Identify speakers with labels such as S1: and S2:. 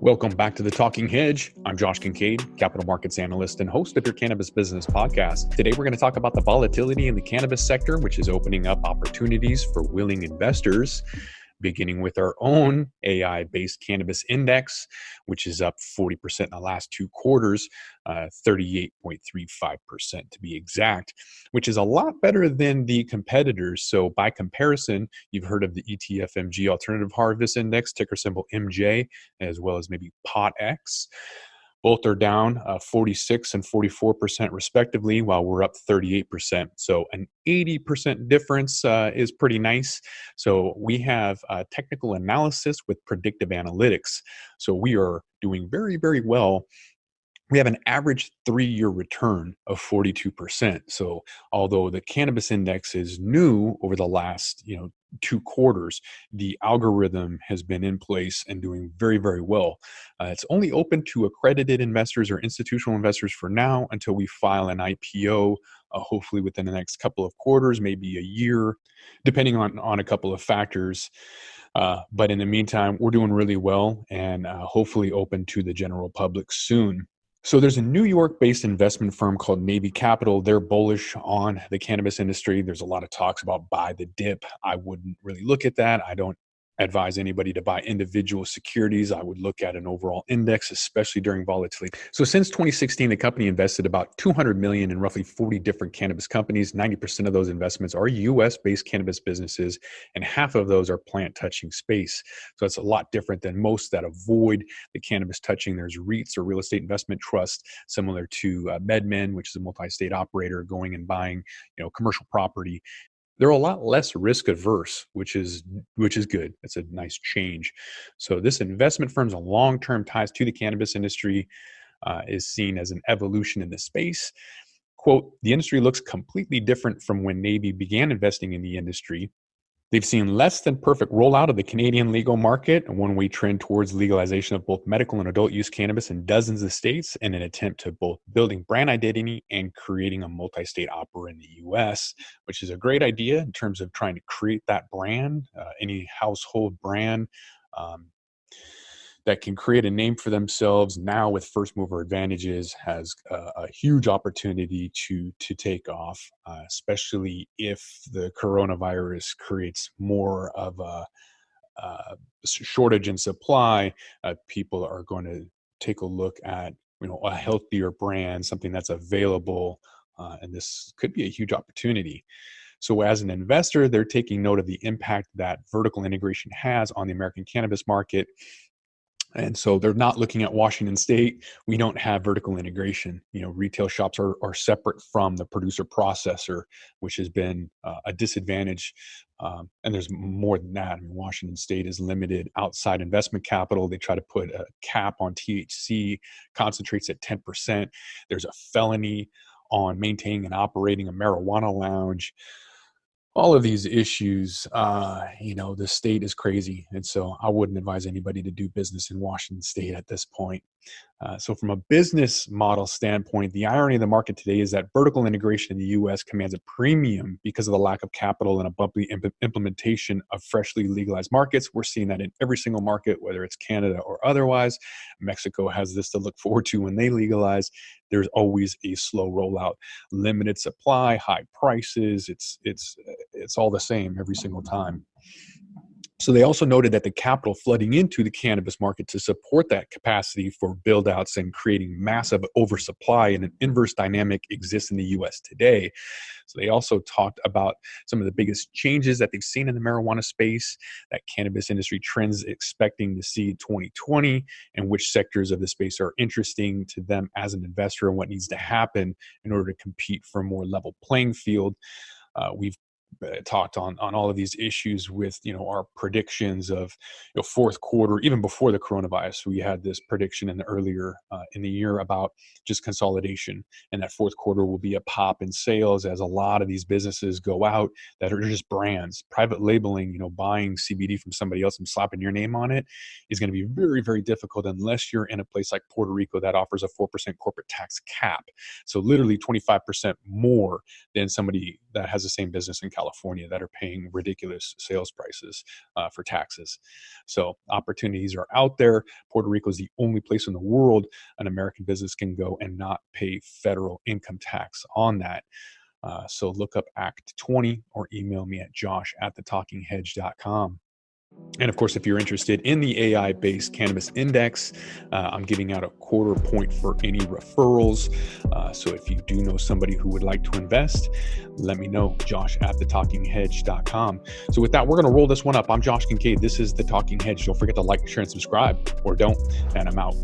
S1: Welcome back to the Talking Hedge. I'm Josh Kincaid, Capital Markets Analyst and host of your Cannabis Business Podcast. Today, we're going to talk about the volatility in the cannabis sector, which is opening up opportunities for willing investors, beginning with our own AI-based Cannabis Index, which is up 40% in the last two quarters, 38.35% to be exact, which is a lot better than the competitors. So by comparison, you've heard of the ETFMG Alternative Harvest Index, ticker symbol MJ, as well as maybe POTX. Both are down 46 and 44% respectively, while we're up 38%. So an 80% difference is pretty nice. So we have technical analysis with predictive analytics. So we are doing very, very well. We have an average 3-year return of 42%. So although the cannabis index is new over the last, 2 quarters, the algorithm has been in place and doing very, very well. It's only open to accredited investors or institutional investors for now until we file an IPO, hopefully within the next couple of quarters, maybe a year, depending on a couple of factors. But in the meantime, we're doing really well and hopefully open to the general public soon. So there's a New York-based investment firm called Navy Capital. They're bullish on the cannabis industry. There's a lot of talks about buy the dip. I wouldn't really look at that. I don't advise anybody to buy individual securities. I would look at an overall index, especially during volatility. So since 2016, the company invested about $200 million in roughly 40 different cannabis companies. 90% of those investments are US-based cannabis businesses, and half of those are plant-touching space. So it's a lot different than most that avoid the cannabis touching. There's REITs or real estate investment trusts, similar to MedMen, which is a multi-state operator, going and buying, commercial property. They're a lot less risk averse, which is good. It's a nice change. So this investment firm's long-term ties to the cannabis industry is seen as an evolution in the space. Quote, the industry looks completely different from when Navy began investing in the industry. They've seen less than perfect rollout of the Canadian legal market, a one-way trend towards legalization of both medical and adult use cannabis in dozens of states, and an attempt to both building brand identity and creating a multi-state opera in the U.S., which is a great idea in terms of trying to create that brand, any household brand that can create a name for themselves now with first mover advantages has a huge opportunity to take off, especially if the coronavirus creates more of a shortage in supply. People are going to take a look at a healthier brand, something that's available, and this could be a huge opportunity. So as an investor, they're taking note of the impact that vertical integration has on the American cannabis market. And so they're not looking at Washington State. We don't have vertical integration. Retail shops are separate from the producer processor, which has been a disadvantage. And there's more than that. Washington State is limited outside investment capital. They try to put a cap on THC, concentrates at 10%. There's a felony on maintaining and operating a marijuana lounge. All of these issues, the state is crazy. And so I wouldn't advise anybody to do business in Washington State at this point. So from a business model standpoint, the irony of the market today is that vertical integration in the U.S. commands a premium because of the lack of capital and a bumpy implementation of freshly legalized markets. We're seeing that in every single market, whether it's Canada or otherwise. Mexico has this to look forward to when they legalize. There's always a slow rollout, limited supply, high prices. It's all the same every single time. So they also noted that the capital flooding into the cannabis market to support that capacity for build-outs and creating massive oversupply and an inverse dynamic exists in the U.S. today. So they also talked about some of the biggest changes that they've seen in the marijuana space, that cannabis industry trends expecting to see in 2020, and which sectors of the space are interesting to them as an investor and what needs to happen in order to compete for a more level playing field. We've talked on all of these issues with our predictions of fourth quarter, even before the coronavirus. We had this prediction earlier in the year about just consolidation, and that fourth quarter will be a pop in sales as a lot of these businesses go out that are just brands. Private labeling, buying CBD from somebody else and slapping your name on it is going to be very, very difficult unless you're in a place like Puerto Rico that offers a 4% corporate tax cap. So literally 25% more than somebody that has the same business in California. California that are paying ridiculous sales prices for taxes. So opportunities are out there. Puerto Rico is the only place in the world an American business can go and not pay federal income tax on that. So look up Act 20 or email me at josh@thetalkinghedge.com. And of course, if you're interested in the AI-based Cannabis Index, I'm giving out a 1/4 point for any referrals. So if you do know somebody who would like to invest, let me know, josh@thetalkinghedge.com. So with that, we're going to roll this one up. I'm Josh Kincaid. This is The Talking Hedge. Don't forget to like, share, and subscribe, or don't, and I'm out.